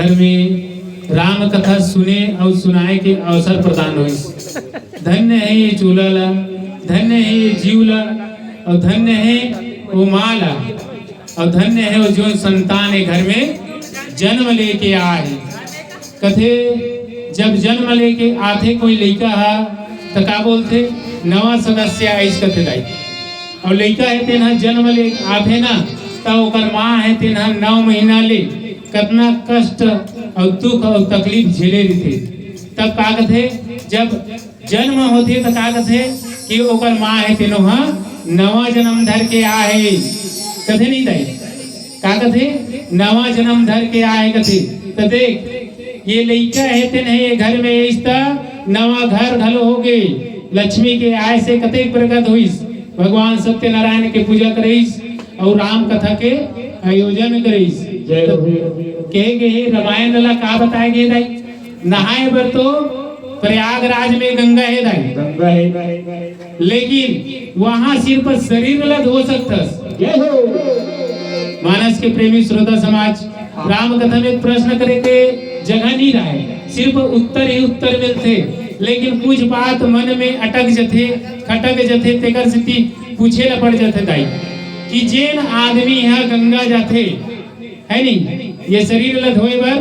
घर में राम कथा सुने और सुनाए के अवसर प्रदान हो। धन्य है ये चूल्हा, धन्य है ये जीवला, और धन्य है वो माला, और धन्य है वो जो संतान है घर में जन्म लेके आए। कथे जब जन्म लेके आते कोई लड़का है तो का बोलते नवा सदस्य आइस कथे दाई, और लड़का है तेना जन्म ले आते ना तब ओकर माँ है तेना 9 महीना ले कितना कष्ट और दुख और तकलीफ झेले रहते। तब का कथे जब जन्म होते तो का कथे कि ओकर माँ है तेनो हाँ नवा जन्म धर के आए। कथे नहीं दाई का कथे नवा जन्म धर के आए कथे। तो देख ये लड़का है तेने ये घर में इस नवा घर ढलो हो गए। लक्ष्मी के आय से कतेक प्रकट हुईस, भगवान सत्यनारायण के पूजा करीस और राम कथा के आयोजन करीस। कहे गए रामायण ला का बताए गए दाई नहाए बर तो प्रयागराज में गंगा है दाई, लेकिन वहां सिर्फ शरीर ला धो सकतस। मानस के प्रेमी श्रोता समाज राम कथा में प्रश्न करे के जगह नहीं रहा है, सिर्फ उत्तर ही उत्तर मिलते, लेकिन कुछ बात मन में अटक जथे खटक जथे तेकर स्थिति पूछे ला पड़ जाते दाई कि जेन आदमी है गंगा जाते है नहीं ये शरीर ला धोए बर,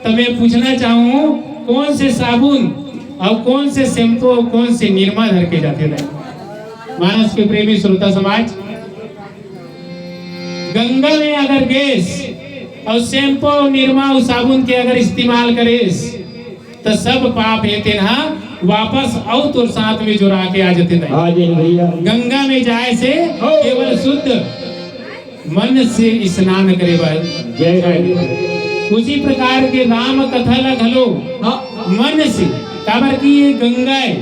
तो मैं पूछना चाहूँ कौन से साबुन और कौन से शैम्पू और कौन से निरमा धर के जाते दाई। मानस के प्रेमी श्रोता समाज गंगा में अगर गैस और शैम्पू और निरमा और साबुन के अगर इस्तेमाल करेस तो सब पाप है ना वापस और तो साथ में जुड़ा के आ जाते हैं। गंगा में जाए से केवल शुद्ध मन से स्नान करे उसी प्रकार के राम कथा ला घलो मन से काबर की ये गंगा है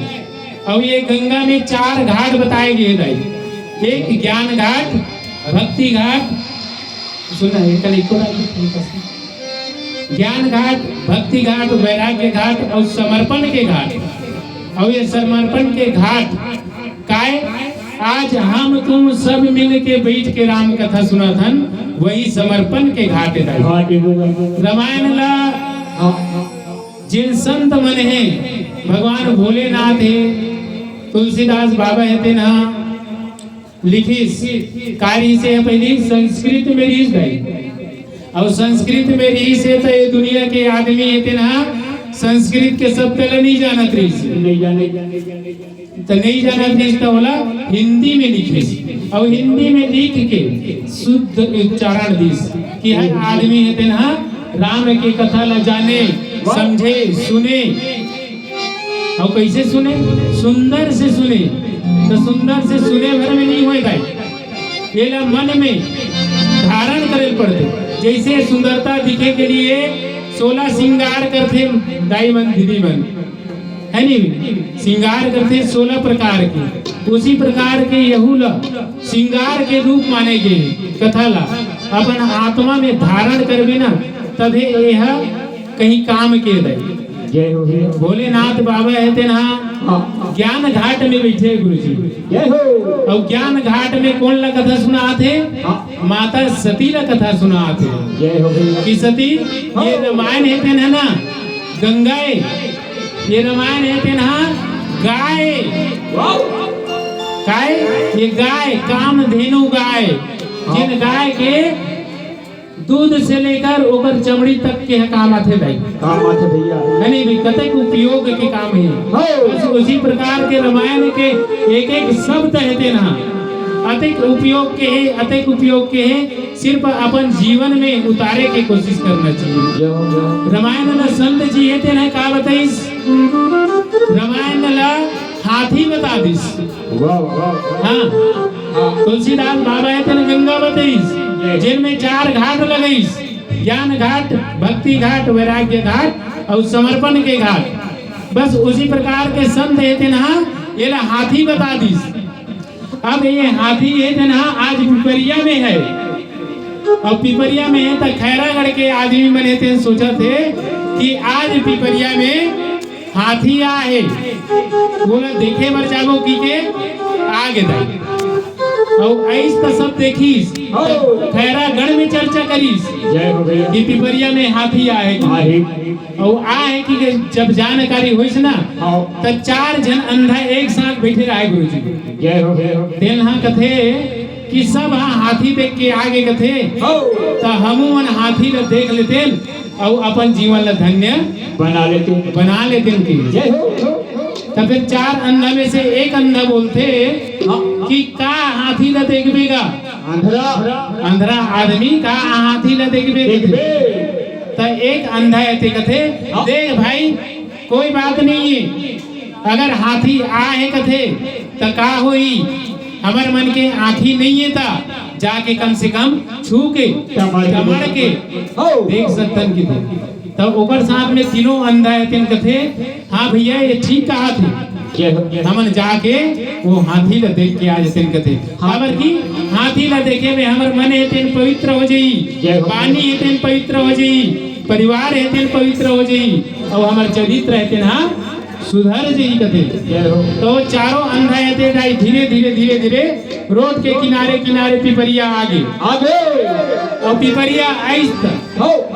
और ये गंगा में 4 घाट बताए गए दाई। एक ज्ञान घाट, भक्ति घाट, सुना है ज्ञान घाट, भक्ति घाट, वैराग्य घाट और समर्पण के घाट। और ये समर्पण के घाट काय आज हम तुम सब मिल के बैठ के राम कथा सुना थन वही समर्पण के घाट है। रामायण ला जिन संत मन है भगवान भोलेनाथ है, तुलसीदास बाबा है तेना लिखिस कार्य से पहले संस्कृत में रीस गई और संस्कृत में रीस है तो ये दुनिया के आदमी है तेना संस्कृत के शब्द नहीं जानत रही तो नहीं जानत रही तो बोला हिंदी में लिखे और हिंदी में लिख के शुद्ध उच्चारण दिस कि हर आदमी है तेना राम के कथा ला जाने समझे सुने और कैसे सुने सुंदर से सुने। तो सुंदर से सुने भर में नहीं होए गाय ये ला मन में धारण करे पड़ते। जैसे सुंदरता दिखे के लिए 16 श्रृंगार करते दाई मन दीदी मन है नहीं श्रृंगार करते 16 प्रकार के, उसी प्रकार के यहूला श्रृंगार के रूप माने गए कथा ला अपन आत्मा में धारण करबे ना तभी यह कहीं काम के दे। भोलेनाथ बाबा है तेना ज्ञान घाट में बैठे गुरुजी और ज्ञान घाट में कौन ला कथा सुनाते माता सती ला कथा सुनाते कि सती ये रामायण है तेना ना गंगाए, ये रामायण है तेना गाय गाय ये गाय कामधेनु गाय जिन गाय के दूध से लेकर ओकर चमड़ी तक के काम आते भाई काम आते भैया है नहीं कतक उपयोग के काम है। उसी प्रकार के रामायण के एक एक शब्द है ना अतिक उपयोग के है, अतिक उपयोग के है, सिर्फ अपन जीवन में उतारे की कोशिश करना चाहिए। रामायण ला संत जी है ना का बताइस रामायण ला हाथी बता दिस हाँ तुलसीदास बाबा है तेना गंगा बताइस जिनमें 4 घाट लगईस ज्ञान घाट, भक्ति घाट, वैराग्य घाट और समर्पण के घाट। बस उसी प्रकार के संत है ना ये ला हाथी बता दिस। अब ये हाथी है ना आज पिपरिया में है और पिपरिया में है तो खैरागढ़ के आदमी बने थे सोचा थे कि आज पिपरिया में हाथी आए बोला देखे बर जाबो की के आगे दाई और ऐस तो सब देखीस खैरा गढ़ में चर्चा करीस जय हो भैया कि पिपरिया में हाथी आए और आए कि जब जानकारी हुई ना तो 4 जन अंधा एक साथ बैठे रहे गुरुजी जय हो भैया तेल हाँ कथे कि सब हाँ हाथी देख के आगे कथे तो हम हाथी ला देख लेते और अपन जीवन ला धन्य बना लेते जय हो तो फिर 4 अंधा में से एक अंधा बोलते कि का हाथी ला देखबेगा अंधरा आदमी का हाथी ला देखबे तो एक अंधा ऐसे कथे देख भाई कोई बात नहीं है अगर हाथी आए कथे तो का हुई हमार मन के आँखी नहीं है था जाके कम से कम छू के टमड़ के देख सकतन की तब ओकर साथ में तीनों अंधा है कथे हाँ भैया ये ठीक कहा थे हमन जाके वो हाथी ला देख के आ जते कथे खबर की हाथी ला देखे में हमर मन है पवित्र हो जाई पानी है पवित्र हो जाई परिवार है पवित्र हो जाई और हमार चरित्र है ना सुधर जाई कथे तो चारों अंधा है धीरे धीरे रोड के किनारे पिपरिया आगे और पिपरिया ऐस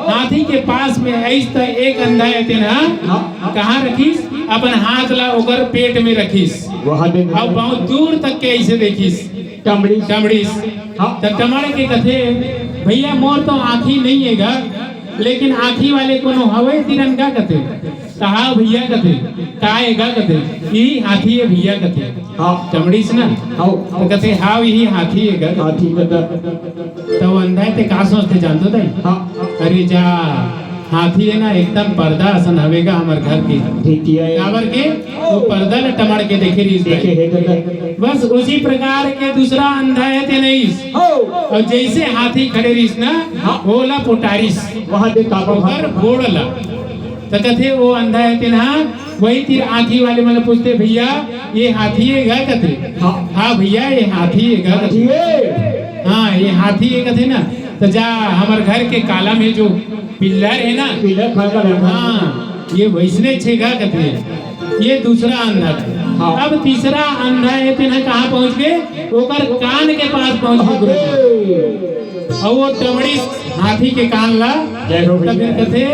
हाथी के पास में ऐस एक अंधा है ना कहाँ रखीस अपन हाथ ला ओकर पेट में रखीस और बहुत दूर तक के ऐसे देखीस टमड़ीस तो टमड़ के कथे भैया मोर तो आँखी नहीं है गा लेकिन आँखी वाले कोनो हवे तिरंगा कथे कहा भैया कथे काएगा कथे यही हाथी है भैया कथे टमड़ीस ना तो कथे हाँ यही हाथी है हाथी तो अंधा ते का सोचते जानते थे अरे जा हाथी है ना एकदम पर्दा असन हवेगा हमार घर के काबर के वो पर्दा ले टमड़ के देखे बस उसी प्रकार के दूसरा अंधा है ते नहीं और जैसे हाथी खड़े रहीस ना ओला पोटारिस ओकर बोड़ला तो कथे वो अंधा है ते ना वही तीर आँखी वाले मतलब पूछते भैया ये हाथी है गा कथे हाँ भैया ये हाथी है गा कथे हाँ ये हाथी है कथे ना तो जा हमार घर के काला में जो पिल्लर है ना हाँ ये वैसने छेगा कथे ये दूसरा अंधा था अब तीसरा अंधा है ते ना कहाँ पहुँच गए ओकर कान के पास पहुँच गए और वो टमड़ी हाथी के कान ला तो फिर कथे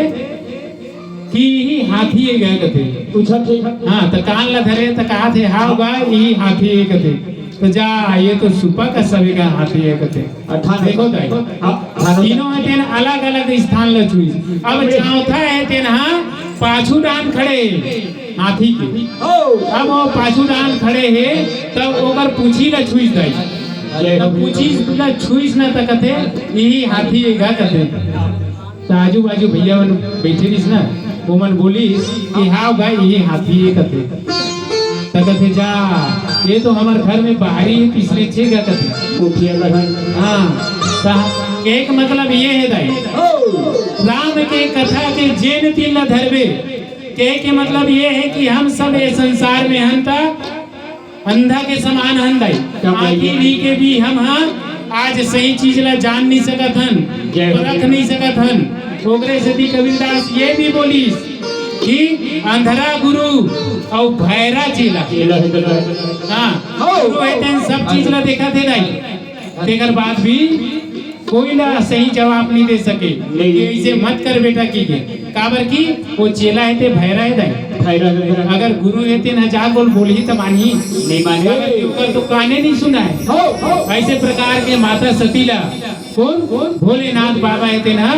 कि ही हाथी है गया कथे हाँ तो कान ला धरे तो कहा थे हाँ गा यही हाथी है कथे तो जा ये तो सुपा का सभी का हाथी है कथे देखो तीनों है तेन अलग अलग स्थान ला छुई अब चौथा है तेन हाँ पाछू डान खड़े हाथी के अब वो पाछू डान खड़े है तब ओकर पूछी ला छुई दाई तब पूछी ला छुई ना तो कथे यही हाथी है गा कथे तो आजू बाजू भैया मन बैठे रहीस ना वो मन बोली कि हाँ भाई ये हाथी है कथे तो कथे जा ये तो हमारे घर में बाहरी है तीसरे छेगा कथे हाँ तो एक मतलब ये है दाई राम के कथा के जेन तिल धरबे के मतलब ये है कि हम सब ये संसार में हंता अंधा के समान हन दाई आगे भी के भी हम हाँ आज सही चीज ला जान नहीं सकत हन परख नहीं सकत हन ओकरे सती कबीरदास ये भी बोलीस कि अंधरा गुरु और भैरा चेला हाँ गुरु है सब चीज ला देखा थे नहीं तेकर बाद भी कोई ला सही जवाब नहीं दे सके ऐसे मत कर बेटा कीजिए काबर की वो चेला है ते भैरा है दाई अगर गुरु है ते ना जा बोल बोली तो मानी नहीं माने तो काने नहीं सुना है ऐसे प्रकार के माता सतीला कौन भोलेनाथ बाबा है ते ना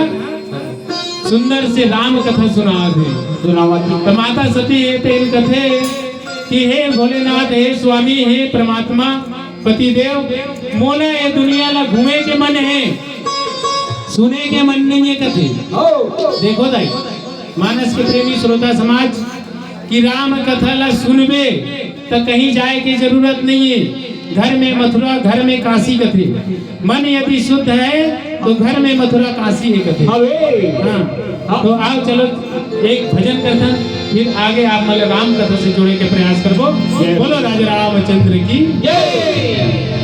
सुंदर से राम कथा सुना तो माता सती है ते कथे कि हे भोलेनाथ हे स्वामी हे परमात्मा पतिदेव मोला ये दुनिया ला घूमे के मन है सुने के मन नहीं है कथे देखो दाई मानस के प्रेमी श्रोता समाज कि राम कथा ला सुनबे तो कहीं जाए की जरूरत नहीं है घर में मथुरा घर में काशी कथे मन यदि शुद्ध है तो घर में मथुरा काशी है कथे हाँ तो आओ चलो एक भजन करता फिर आगे आप मतलब राम कथा से जुड़े के प्रयास करो बोलो राजा रामचंद्र की जय।